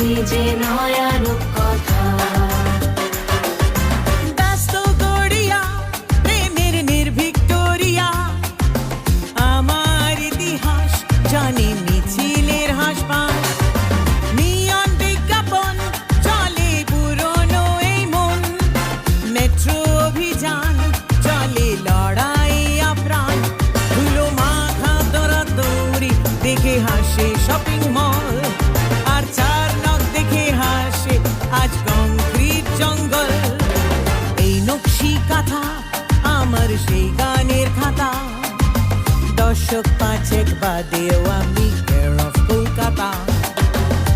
যে নয়া রূপকথা। ব্যস্ত গড়িয়া প্রেমের নির্ভিক্টোরিয়া, আমার ইতিহাস জানে মিছিলের হাসপাস। নিয়ন বিজ্ঞাপন চলে পুরনো এই মন, মেট্রো অভিযান চলে লড়াইয়া প্রাণ। ধুলো মাথা দৌড়াদৌড়ি দেখে হাসে শপিং মল, আর চার নখ দেখে হাসে আজ কংক্রিট জঙ্গল। এই নকশি কাঁথা আমার সেই গানের খাতা, দশক পাঁচেক বাদেও আমি